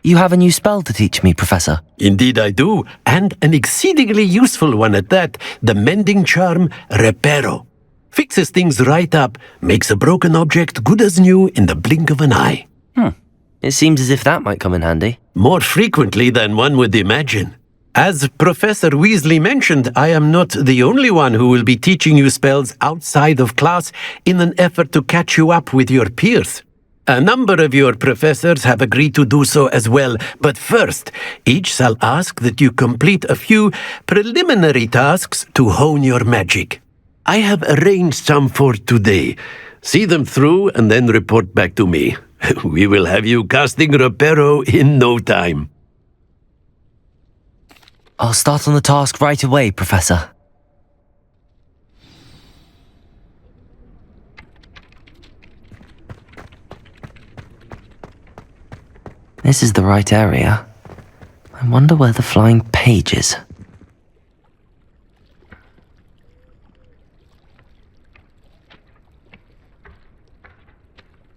You have a new spell to teach me, Professor. Indeed I do, and an exceedingly useful one at that. The mending charm, Reparo. Fixes things right up, makes a broken object good as new in the blink of an eye. It seems as if that might come in handy. More frequently than one would imagine. As Professor Weasley mentioned, I am not the only one who will be teaching you spells outside of class in an effort to catch you up with your peers. A number of your professors have agreed to do so as well, but first, each shall ask that you complete a few preliminary tasks to hone your magic. I have arranged some for today. See them through and then report back to me. We will have you casting Reparo in no time. I'll start on the task right away, Professor. This is the right area. I wonder where the flying page is.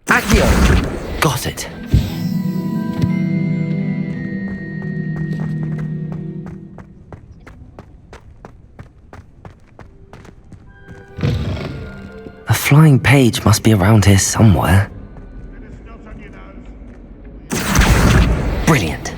Accio! Got it. The flying page must be around here somewhere. Brilliant.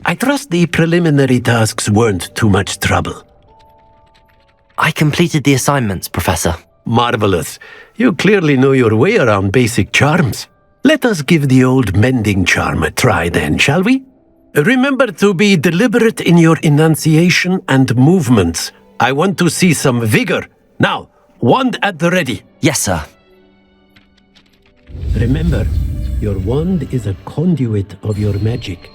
I trust the preliminary tasks weren't too much trouble. I completed the assignments, Professor. Marvelous. You clearly know your way around basic charms. Let us give the old mending charm a try then, shall we? Remember to be deliberate in your enunciation and movements. I want to see some vigor. Now, wand at the ready. Yes, sir. Remember, your wand is a conduit of your magic.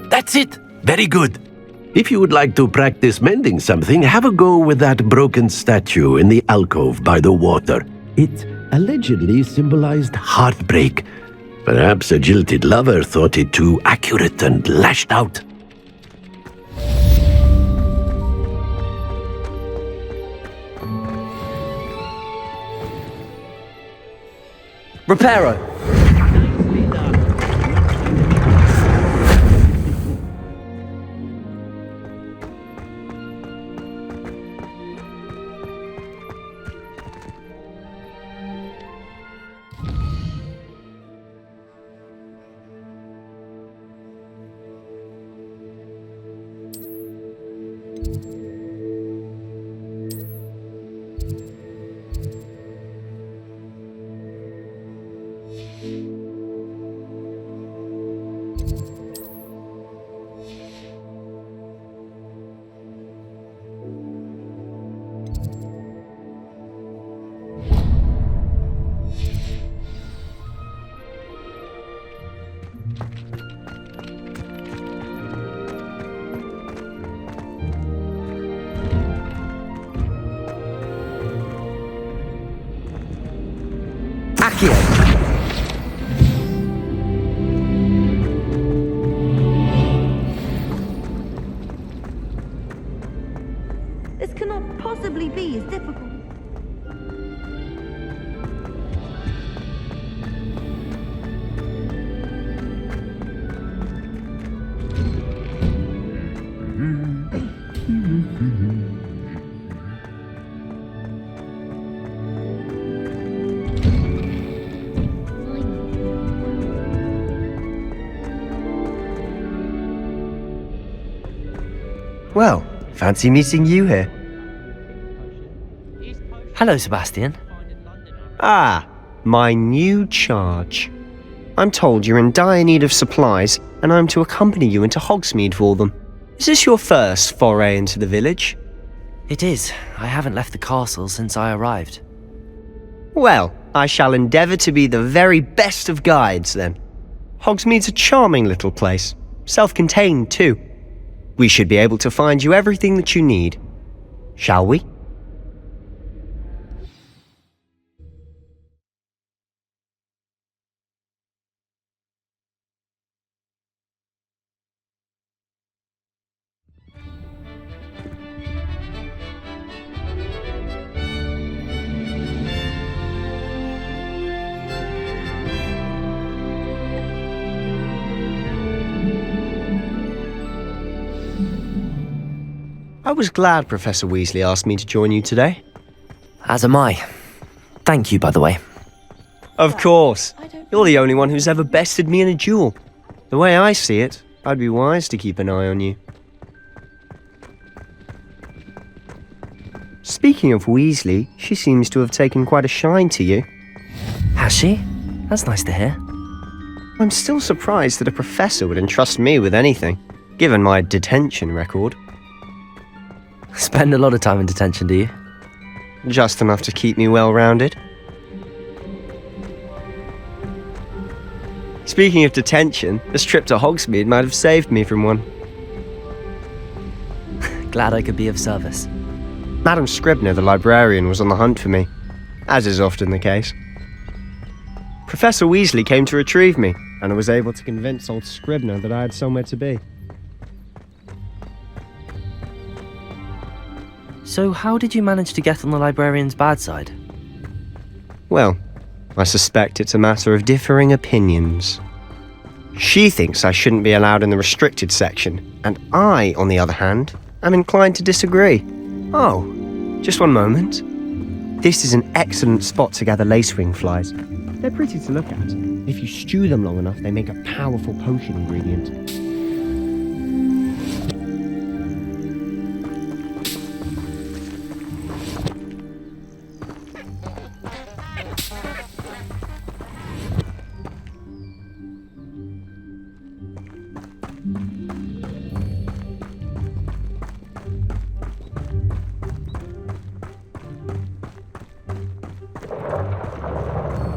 That's it! Very good. If you would like to practice mending something, have a go with that broken statue in the alcove by the water. It allegedly symbolized heartbreak. Perhaps a jilted lover thought it too accurate and lashed out. Reparo! Accio! This cannot possibly be as difficult. Well, fancy meeting you here. Hello, Sebastian. Ah, my new charge. I'm told you're in dire need of supplies, and I'm to accompany you into Hogsmeade for them. Is this your first foray into the village? It is. I haven't left the castle since I arrived. Well, I shall endeavour to be the very best of guides, then. Hogsmeade's a charming little place. Self-contained, too. We should be able to find you everything that you need. Shall we? I was glad Professor Weasley asked me to join you today. As am I. Thank you, by the way. Of course. You're the only one who's ever bested me in a duel. The way I see it, I'd be wise to keep an eye on you. Speaking of Weasley, she seems to have taken quite a shine to you. Has she? That's nice to hear. I'm still surprised that a professor would entrust me with anything, given my detention record. Spend a lot of time in detention, do you? Just enough to keep me well-rounded. Speaking of detention, this trip to Hogsmeade might have saved me from one. Glad I could be of service. Madam Scribner, the librarian, was on the hunt for me, as is often the case. Professor Weasley came to retrieve me, and I was able to convince old Scribner that I had somewhere to be. So how did you manage to get on the librarian's bad side? Well, I suspect it's a matter of differing opinions. She thinks I shouldn't be allowed in the restricted section, and I, on the other hand, am inclined to disagree. Oh, just one moment. This is an excellent spot to gather lacewing flies. They're pretty to look at. If you stew them long enough, they make a powerful potion ingredient.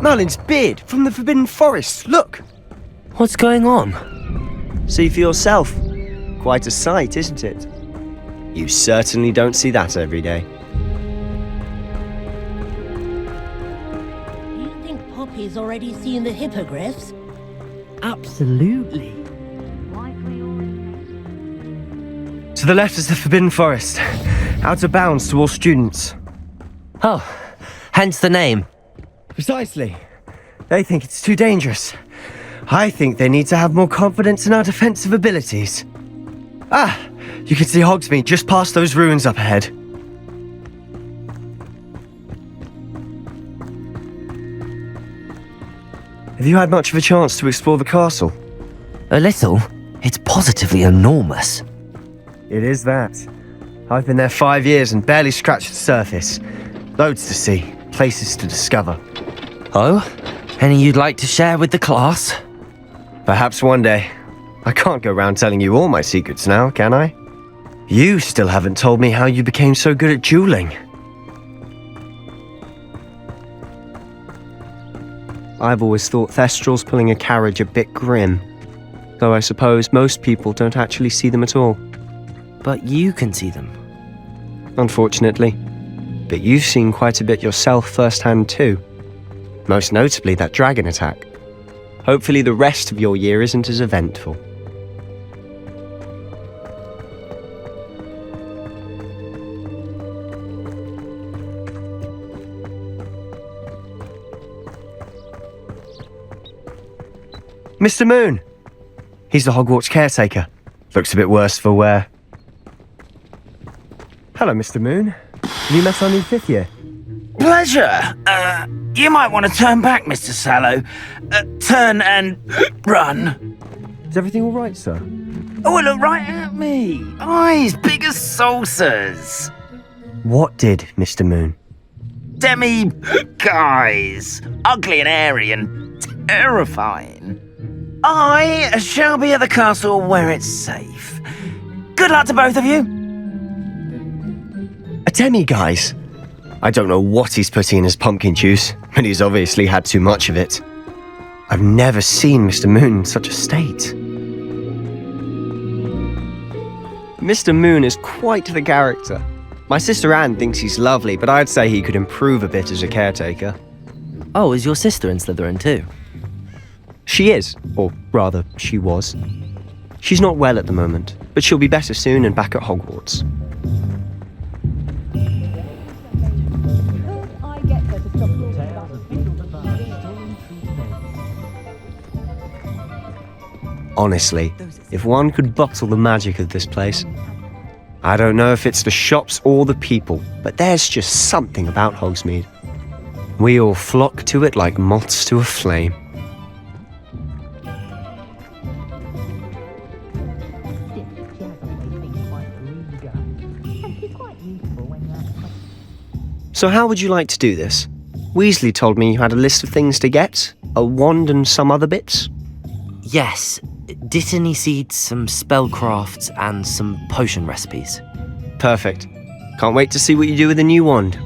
Merlin's beard from the Forbidden Forest, look! What's going on? See for yourself. Quite a sight, isn't it? You certainly don't see that every day. Do you think Poppy's already seen the hippogriffs? Absolutely. To the left is the Forbidden Forest. Out of bounds to all students. Oh, hence the name. Precisely. They think it's too dangerous. I think they need to have more confidence in our defensive abilities. Ah, you can see Hogsmeade just past those ruins up ahead. Have you had much of a chance to explore the castle? A little? It's positively enormous. It is that. I've been there 5 years and barely scratched the surface. Loads to see, places to discover. Oh? Any you'd like to share with the class? Perhaps one day. I can't go round telling you all my secrets now, can I? You still haven't told me how you became so good at dueling. I've always thought Thestrals pulling a carriage a bit grim, though I suppose most people don't actually see them at all. But you can see them. Unfortunately. But you've seen quite a bit yourself firsthand too. Most notably that dragon attack. Hopefully the rest of your year isn't as eventful. Mr. Moon! He's the Hogwarts caretaker. Looks a bit worse for wear. Hello, Mr. Moon. Have you met our new 5th year? Pleasure. You might want to turn back, Mr. Sallow. Turn and run. Is everything all right, sir? Oh, look right at me. Eyes big as saucers. What did, Mr. Moon? Guys. Ugly and airy and terrifying. I shall be at the castle where it's safe. Good luck to both of you. A demi-guise? I don't know what he's putting in his pumpkin juice, but he's obviously had too much of it. I've never seen Mr. Moon in such a state. Mr. Moon is quite the character. My sister Anne thinks he's lovely, but I'd say he could improve a bit as a caretaker. Oh, is your sister in Slytherin too? She is, or rather, she was. She's not well at the moment, but she'll be better soon and back at Hogwarts. Honestly, if one could bottle the magic of this place. I don't know if it's the shops or the people, but there's just something about Hogsmeade. We all flock to it like moths to a flame. So how would you like to do this? Weasley told me you had a list of things to get, a wand and some other bits. Yes. Dittany seeds, some spellcrafts, and some potion recipes. Perfect. Can't wait to see what you do with the new wand.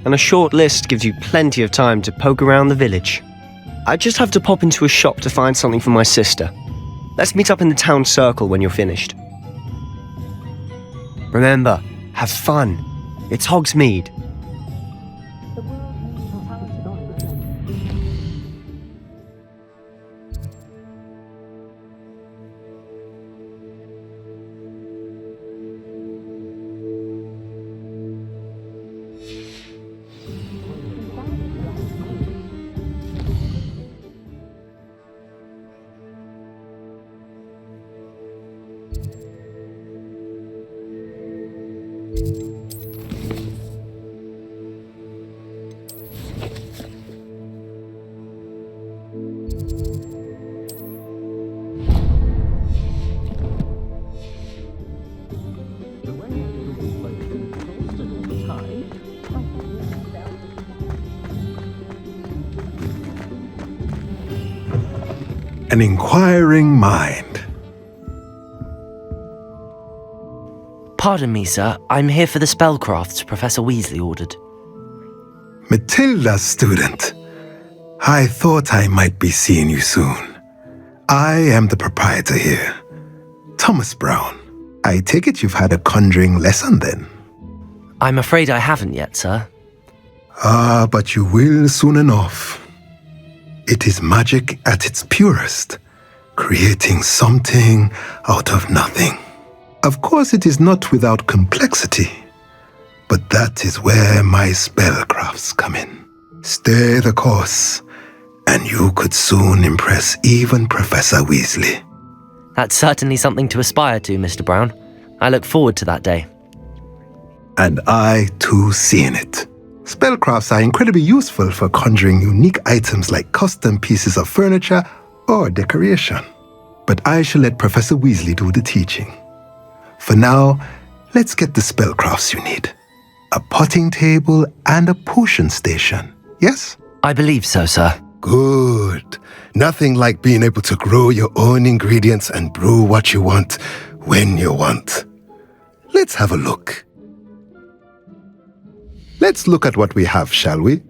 And a short list gives you plenty of time to poke around the village. I just have to pop into a shop to find something for my sister. Let's meet up in the town circle when you're finished. Remember, have fun. It's Hogsmeade. An inquiring mind. Pardon me, sir. I'm here for the spellcrafts Professor Weasley ordered. Matilda's student. I thought I might be seeing you soon. I am the proprietor here, Thomas Brown. I take it you've had a conjuring lesson then? I'm afraid I haven't yet, sir. Ah, but you will soon enough. It is magic at its purest, creating something out of nothing. Of course, it is not without complexity, but that is where my spellcrafts come in. Stay the course, and you could soon impress even Professor Weasley. That's certainly something to aspire to, Mr. Brown. I look forward to that day. And I, too, seeing it. Spellcrafts are incredibly useful for conjuring unique items like custom pieces of furniture or decoration. But I shall let Professor Weasley do the teaching. For now, let's get the spellcrafts you need. A potting table and a potion station, yes? I believe so, sir. Good. Nothing like being able to grow your own ingredients and brew what you want when you want. Let's have a look. Let's look at what we have, shall we?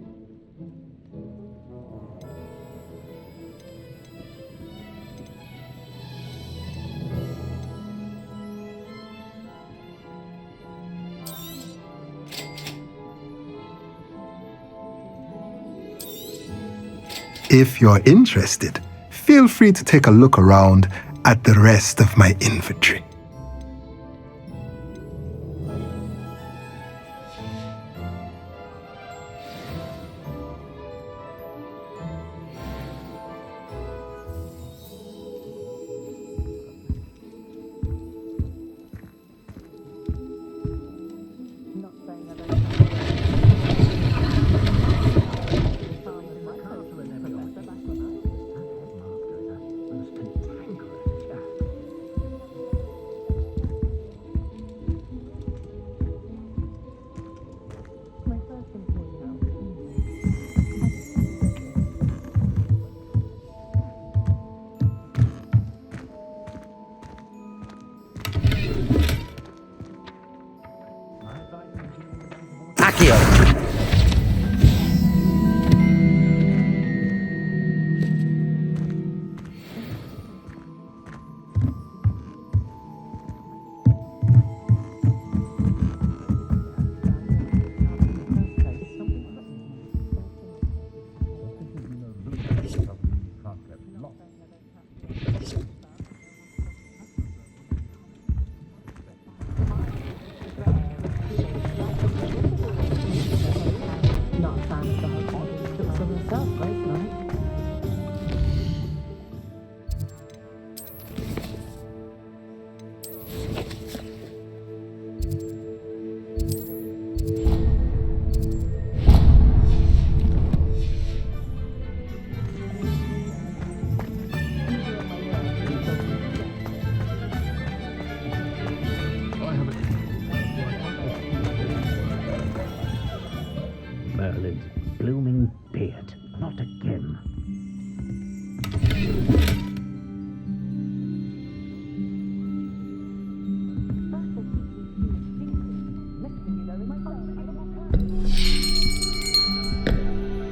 If you're interested, feel free to take a look around at the rest of my inventory.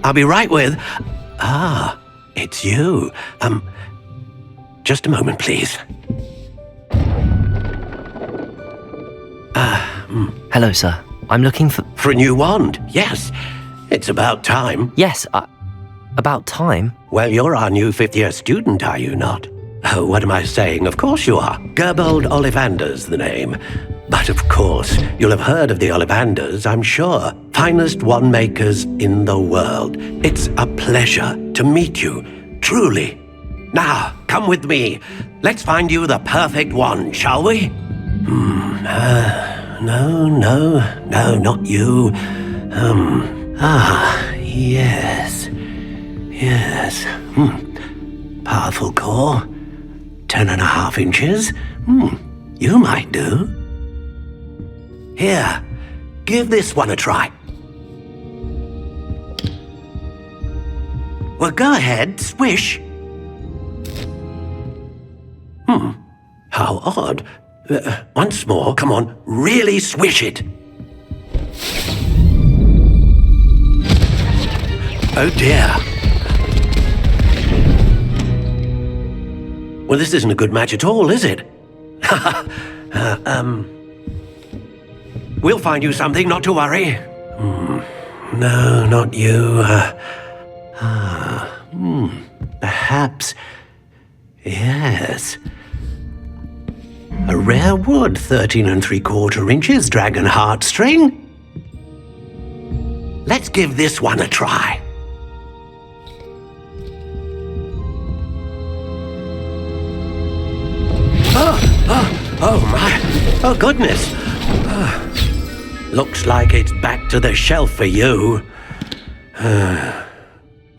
I'll be right with... Ah, it's you. Just a moment, please. Hello, sir. I'm looking for... For a new wand, yes. It's about time. Yes, about time. Well, you're our new fifth-year student, are you not? Oh, what am I saying? Of course you are. Gerbold Ollivander's the name. But of course, you'll have heard of the Ollivanders, I'm sure. Finest wand makers in the world. It's a pleasure to meet you, truly. Now, come with me. Let's find you the perfect wand, shall we? No, not you. Yes. Powerful core. 10.5 inches. You might do. Here, give this one a try. Well, go ahead, swish. How odd. Once more, come on, really swish it. Oh dear. Well, this isn't a good match at all, is it? We'll find you something, not to worry. No, not you. Perhaps... Yes. A rare wood, 13 3/4 inches, dragon heartstring. Let's give this one a try. Oh my, oh goodness. Looks like it's back to the shelf for you.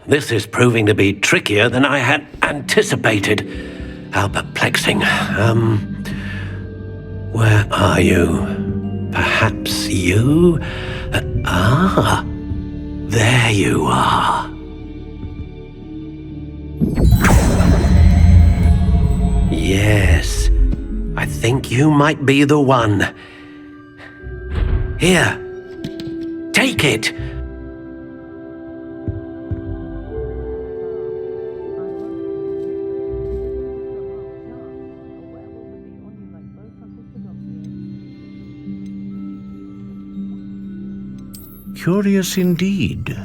This is proving to be trickier than I had anticipated. How perplexing. Where are you? Perhaps you? There you are. Yes, I think you might be the one. Here, take it. Curious indeed.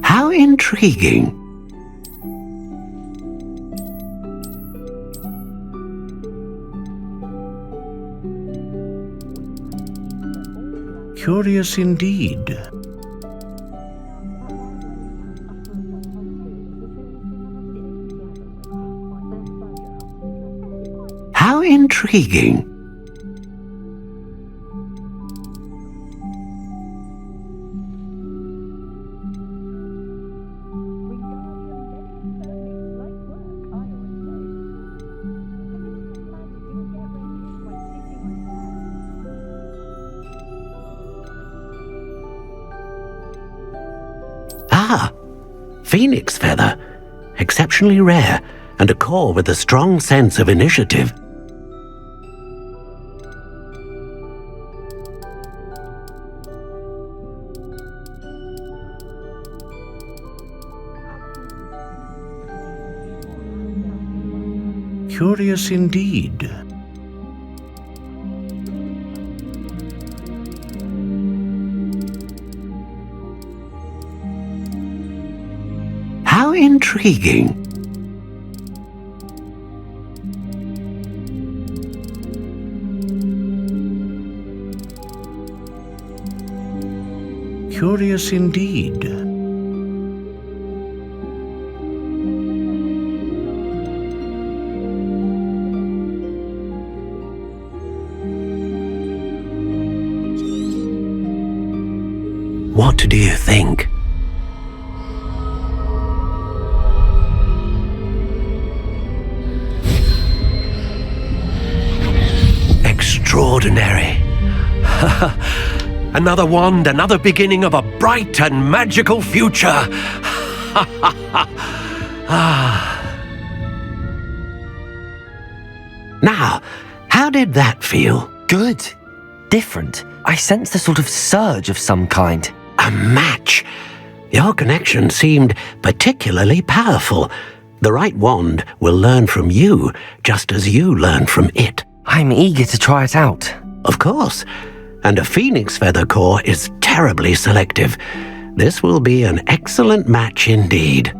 How intriguing. Curious indeed. How intriguing. Phoenix feather. Exceptionally rare, and a core with a strong sense of initiative. Curious indeed. How intriguing. Curious indeed. What do you think? Extraordinary. Another wand, another beginning of a bright and magical future. Now, how did that feel? Good. Different. I sensed a sort of surge of some kind. A match. Your connection seemed particularly powerful. The right wand will learn from you, just as you learn from it. I'm eager to try it out. Of course. And a phoenix feather core is terribly selective. This will be an excellent match indeed.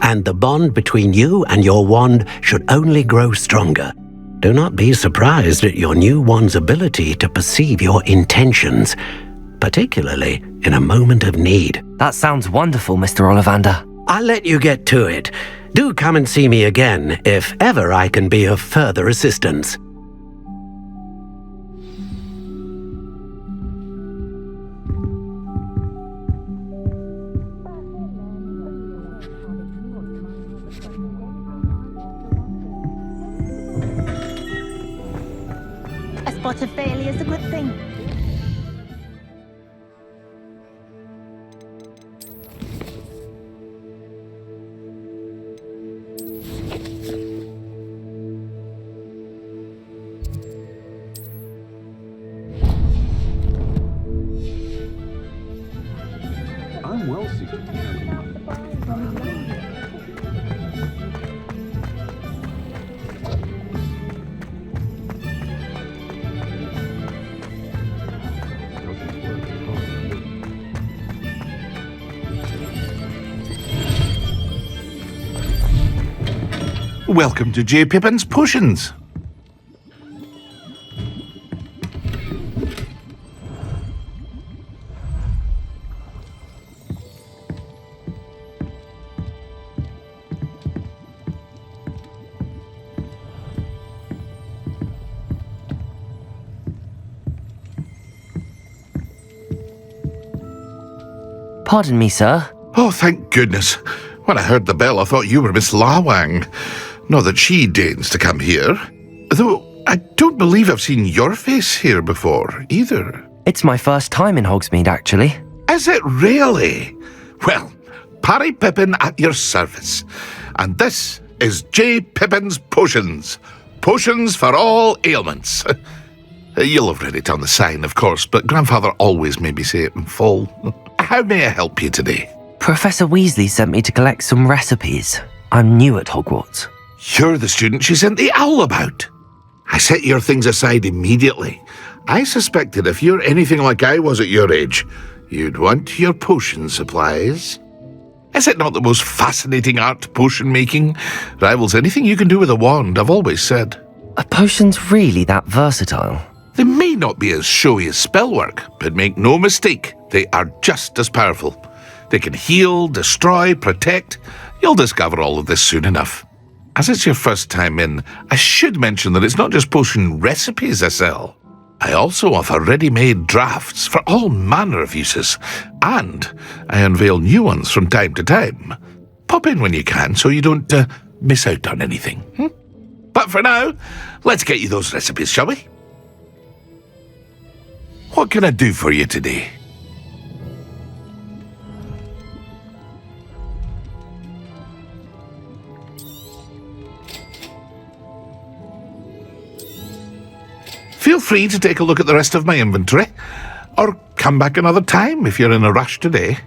And the bond between you and your wand should only grow stronger. Do not be surprised at your new wand's ability to perceive your intentions, particularly in a moment of need. That sounds wonderful, Mr. Ollivander. I'll let you get to it. Do come and see me again if ever I can be of further assistance. A spot of failure is a good thing. I'm well suited. Welcome to J. Pippin's Potions. Pardon me, sir. Oh, thank goodness. When I heard the bell, I thought you were Miss Lawang. Not that she deigns to come here. Though I don't believe I've seen your face here before, either. It's my first time in Hogsmeade, actually. Is it really? Well, Parry Pippin at your service. And this is J. Pippin's Potions. Potions for all ailments. You'll have read it on the sign, of course, but Grandfather always made me say it in full. How may I help you today? Professor Weasley sent me to collect some recipes. I'm new at Hogwarts. You're the student she sent the owl about. I set your things aside immediately. I suspected if you're anything like I was at your age, you'd want your potion supplies. Is it not the most fascinating art, potion making? Rivals anything you can do with a wand, I've always said. Are potions really that versatile? They may not be as showy as spellwork, but make no mistake, they are just as powerful. They can heal, destroy, protect. You'll discover all of this soon enough. As it's your first time in, I should mention that it's not just potion recipes I sell. I also offer ready-made drafts for all manner of uses, and I unveil new ones from time to time. Pop in when you can so you don't miss out on anything. But for now, let's get you those recipes, shall we? What can I do for you today? Feel free to take a look at the rest of my inventory, or come back another time if you're in a rush today.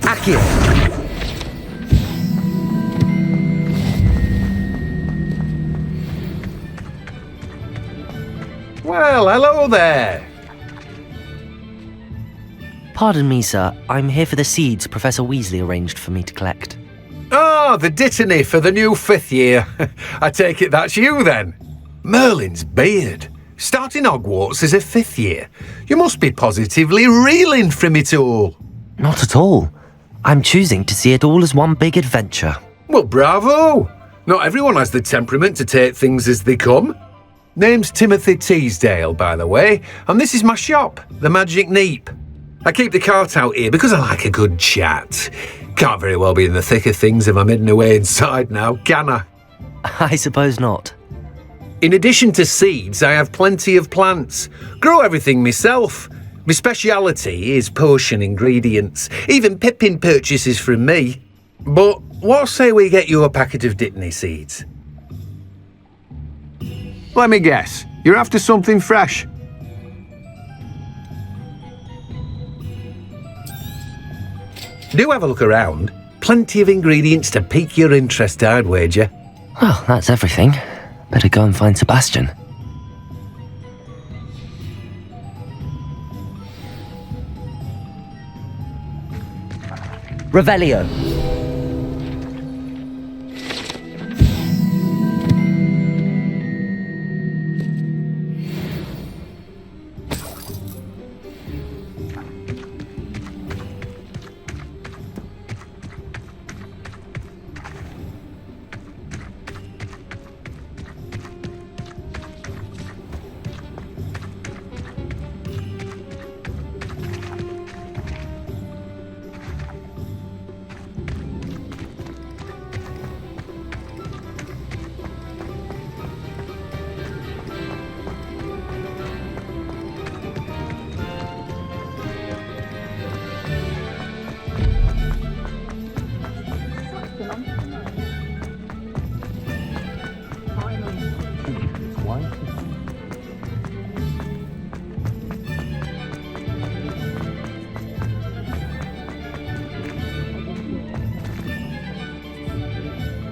Accio! Well, hello there. Pardon me, sir. I'm here for the seeds Professor Weasley arranged for me to collect. Oh, the dittany for the new 5th year. I take it that's you then. Merlin's beard. Starting Hogwarts as a 5th year. You must be positively reeling from it all. Not at all. I'm choosing to see it all as one big adventure. Well, bravo. Not everyone has the temperament to take things as they come. Name's Timothy Teasdale, by the way, and this is my shop, the Magic Neep. I keep the cart out here because I like a good chat. Can't very well be in the thick of things if I'm hidden away inside now, can I? I suppose not. In addition to seeds, I have plenty of plants. Grow everything myself. My speciality is potion ingredients. Even Pippin purchases from me. But what say we get you a packet of Dittany seeds? Let me guess. You're after something fresh. Do have a look around. Plenty of ingredients to pique your interest, I'd wager. Well, that's everything. Better go and find Sebastian. Revelio.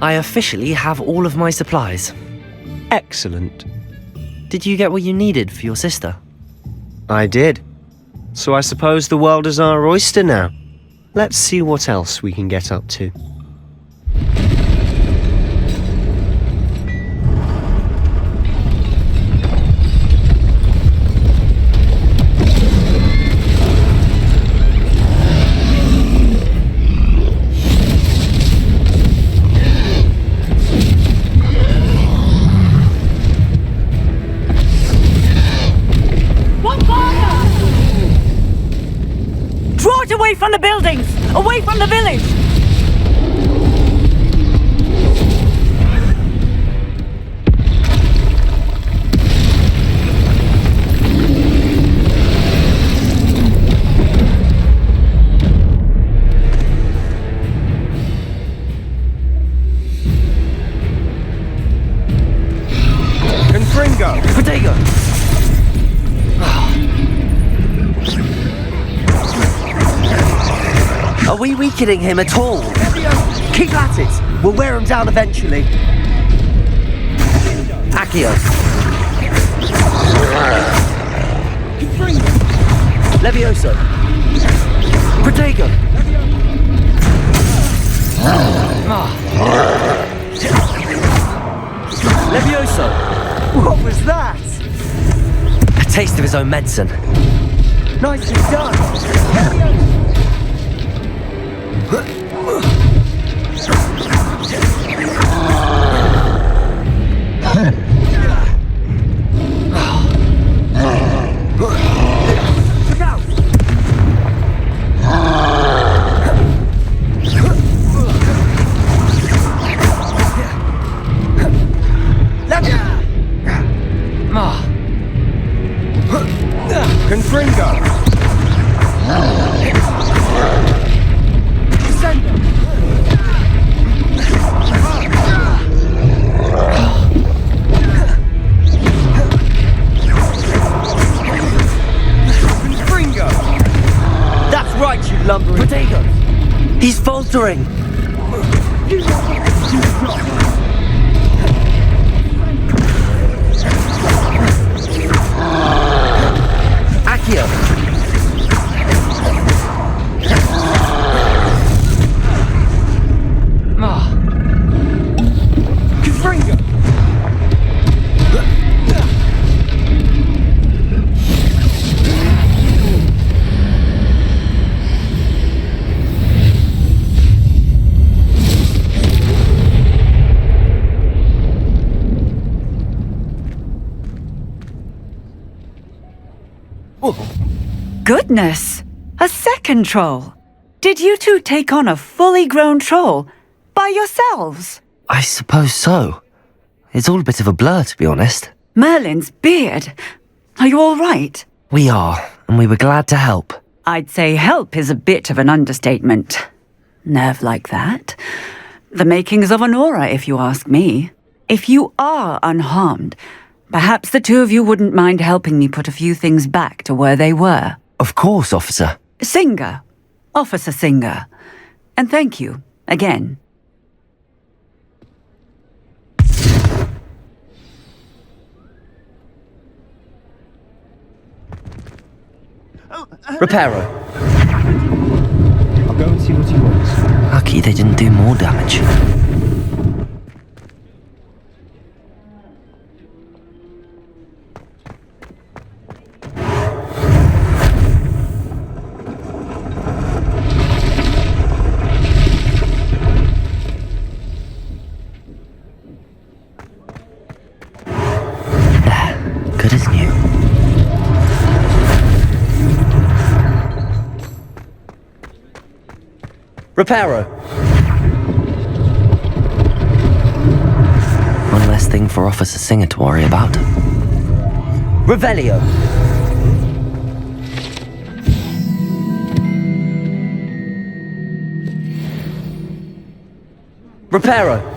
I officially have all of my supplies. Excellent. Did you get what you needed for your sister? I did. So I suppose the world is our oyster now. Let's see what else we can get up to. Away from the buildings! Away from the village! Confringo! Protego! Are we weakening him at all? Keep at it! We'll wear him down eventually. Accio. Levioso. Protego. Levioso. What was that? A taste of his own medicine. Nicely done! Confringo! That's right, you lumbering. Protego! He's faltering! Goodness! A second troll! Did you two take on a fully grown troll by yourselves? I suppose so. It's all a bit of a blur, to be honest. Merlin's beard. Are you all right? We are, and we were glad to help. I'd say help is a bit of an understatement. Nerve like that. The makings of an aura, if you ask me. If you are unharmed, perhaps the two of you wouldn't mind helping me put a few things back to where they were. Of course, officer. Singer. Officer Singer. And thank you, again. Reparo. I'll go and see what he wants. Lucky they didn't do more damage. Good as new. Reparo. One less thing for Officer Singer to worry about. Revelio. Reparo.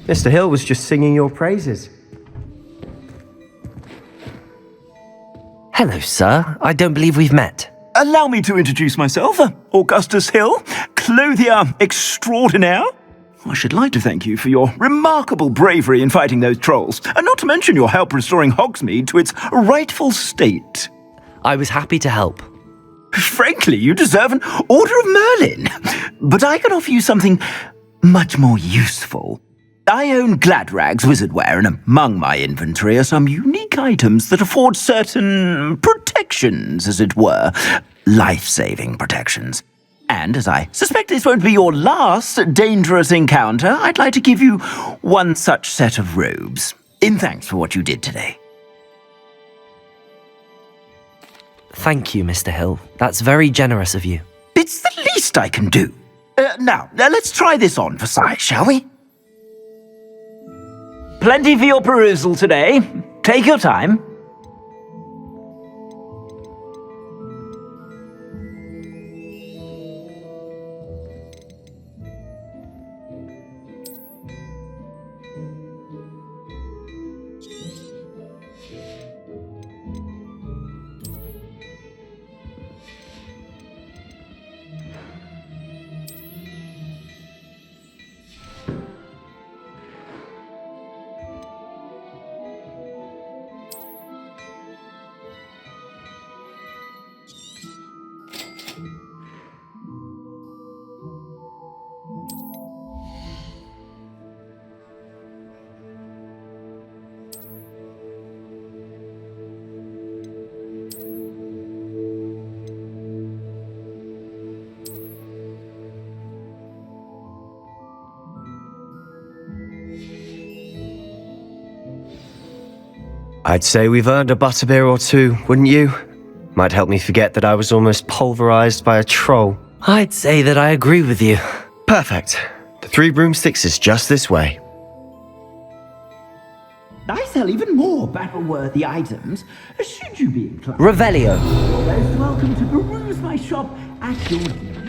Mr. Hill was just singing your praises. Hello, sir. I don't believe we've met. Allow me to introduce myself, Augustus Hill, clothier extraordinaire. I should like to thank you for your remarkable bravery in fighting those trolls, and not to mention your help restoring Hogsmeade to its rightful state. I was happy to help. Frankly, you deserve an Order of Merlin. But I can offer you something much more useful. I own Gladrag's wizardware, and among my inventory are some unique items that afford certain protections, as it were. Life-saving protections. And as I suspect this won't be your last dangerous encounter, I'd like to give you one such set of robes, in thanks for what you did today. Thank you, Mr. Hill. That's very generous of you. It's the least I can do. Now, let's try this on for size, shall we? Plenty for your perusal today. Take your time. I'd say we've earned a butterbeer or two, wouldn't you? Might help me forget that I was almost pulverized by a troll. I'd say that I agree with you. Perfect. The 3 broomsticks is just this way. I sell even more battle-worthy items, should you be inclined. Revelio. You're most welcome to peruse my shop at your leisure.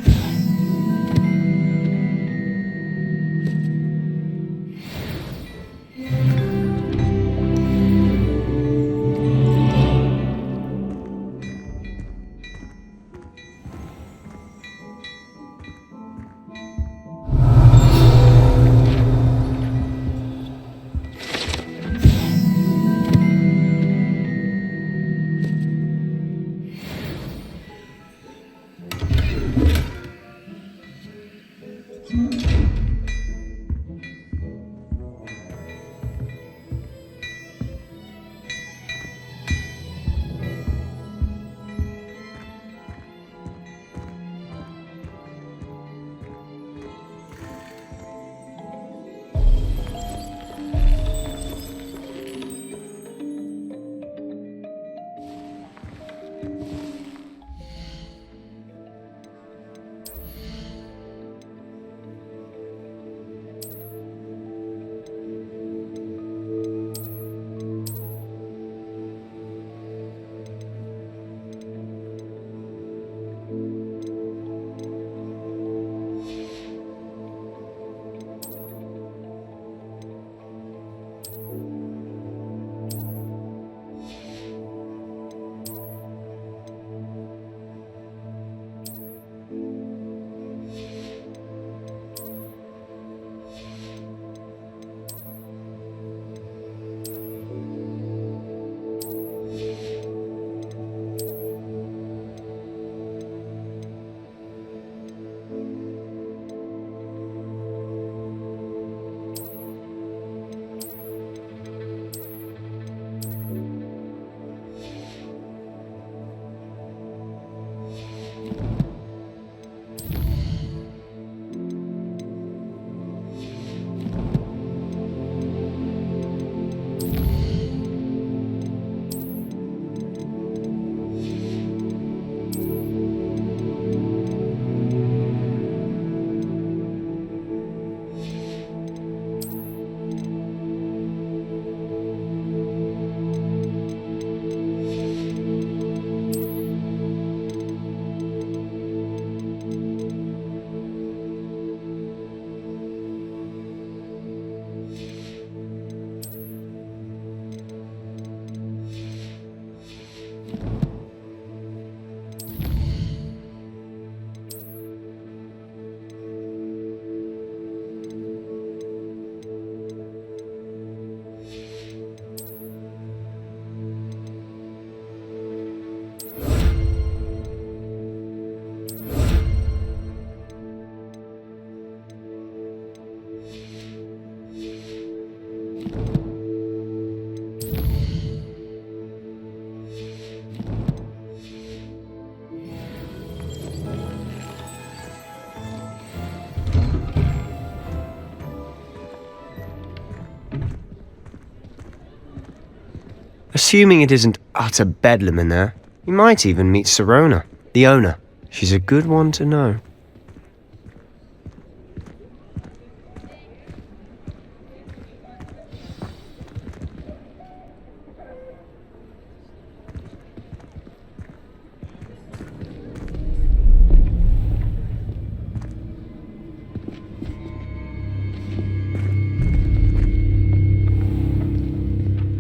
Assuming it isn't utter bedlam in there, you might even meet Sirona, the owner. She's a good one to know.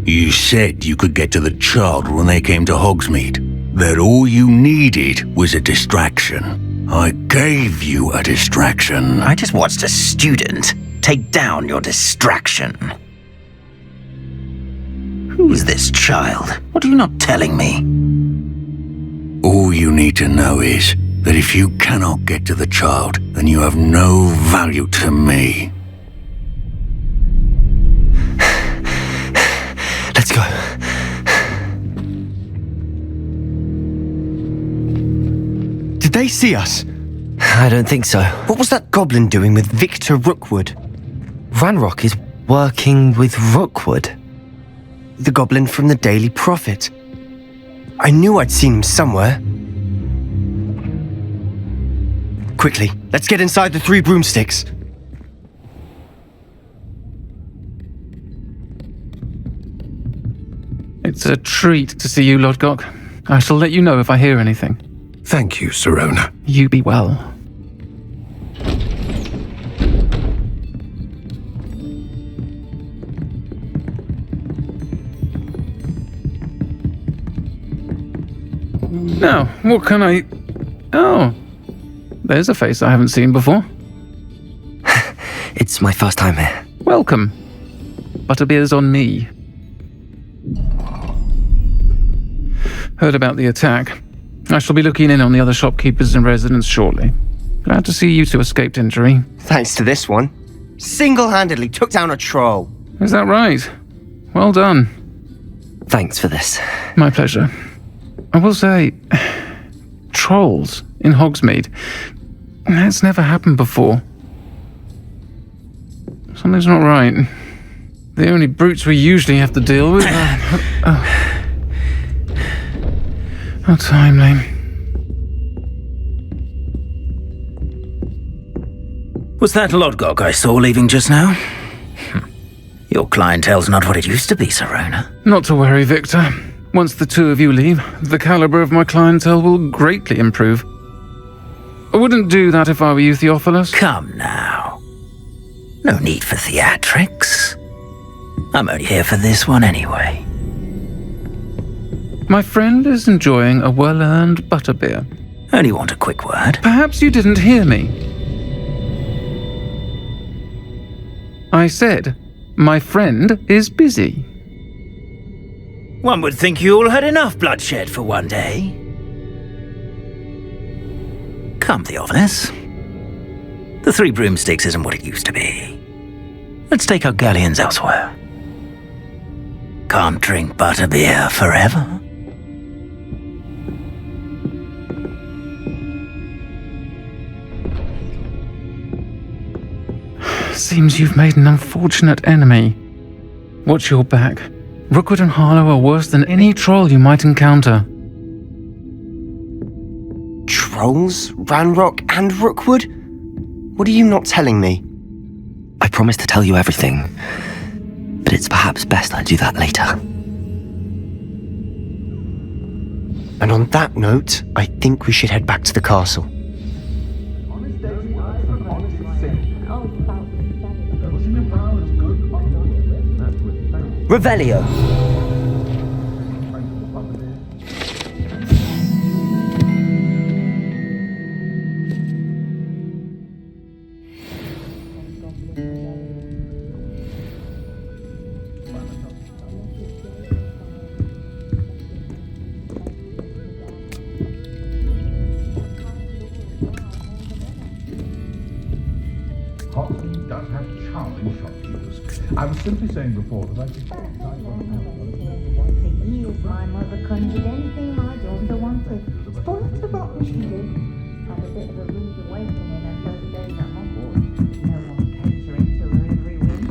You said you could get to the child when they came to Hogsmeade. That all you needed was a distraction. I gave you a distraction. I just watched a student take down your distraction. Who is this child? What are you not telling me? All you need to know is that if you cannot get to the child, then you have no value to me. Let's go. Did they see us? I don't think so. What was that goblin doing with Victor Rookwood? Ranrock is working with Rookwood. The goblin from the Daily Prophet. I knew I'd seen him somewhere. Quickly, let's get inside the 3 broomsticks. It's a treat to see you, Lodgok. I shall let you know if I hear anything. Thank you, Sirona. You be well. Now, what can I... Oh, there's a face I haven't seen before. It's my first time here. Welcome. Butterbeer's on me. Heard about the attack. I shall be looking in on the other shopkeepers and residents shortly. Glad to see you two escaped injury. Thanks to this one. Single-handedly took down a troll. Is that right? Well done. Thanks for this. My pleasure. I will say, trolls in Hogsmeade. That's never happened before. Something's not right. The only brutes we usually have to deal with are... How timely. Was that Lodgok I saw leaving just now? Your clientele's not what it used to be, Serona. Not to worry, Victor. Once the two of you leave, the caliber of my clientele will greatly improve. I wouldn't do that if I were you, Theophilus. Come now. No need for theatrics. I'm only here for this one anyway. My friend is enjoying a well-earned butterbeer. Only want a quick word. Perhaps you didn't hear me. I said, my friend is busy. One would think you all had enough bloodshed for one day. Come, Theophilus. The Three Broomsticks isn't what it used to be. Let's take our galleons elsewhere. Can't drink butterbeer forever. Seems you've made an unfortunate enemy. Watch your back. Rookwood and Harlow are worse than any troll you might encounter. Trolls? Ranrock and Rookwood? What are you not telling me? I promised to tell you everything, but it's perhaps best I do that later. And on that note, I think we should head back to the castle. Revelio. Hogsmeade does have charming shopkeepers. I was simply saying before that I think... For years, my mother conjured anything my daughter wanted. Spoiled to rotten she did. Had a bit of a rude awakening in her first days at Hogwarts. No one catering to her every whim.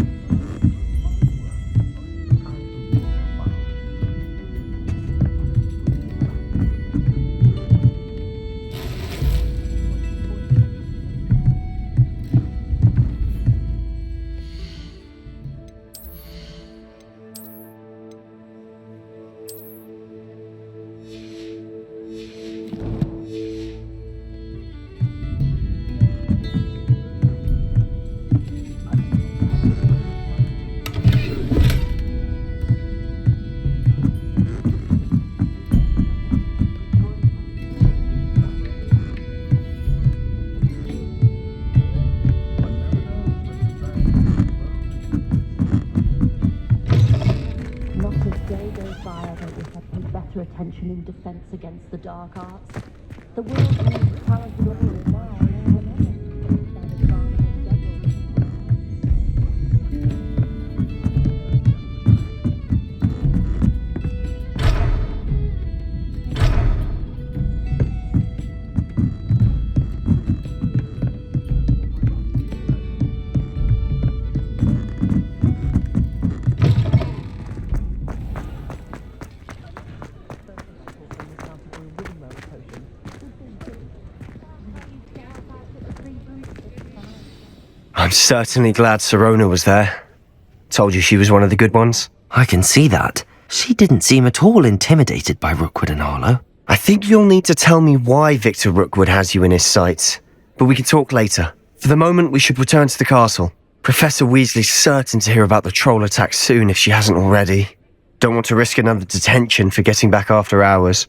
Attention in defense against the dark arts. The world needs talented lawyers now more than ever. I'm certainly glad Serona was there. Told you she was one of the good ones. I can see that. She didn't seem at all intimidated by Rookwood and Harlow. I think you'll need to tell me why Victor Rookwood has you in his sights. But we can talk later. For the moment, we should return to the castle. Professor Weasley's certain to hear about the troll attack soon if she hasn't already. Don't want to risk another detention for getting back after hours.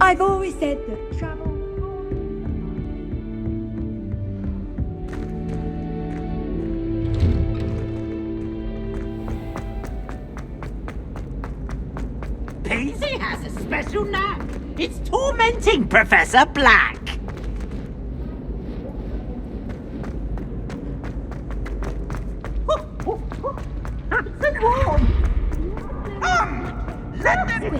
I've always said that travel. Paisley has a special knack. It's tormenting Professor Black. It's warm. Let them...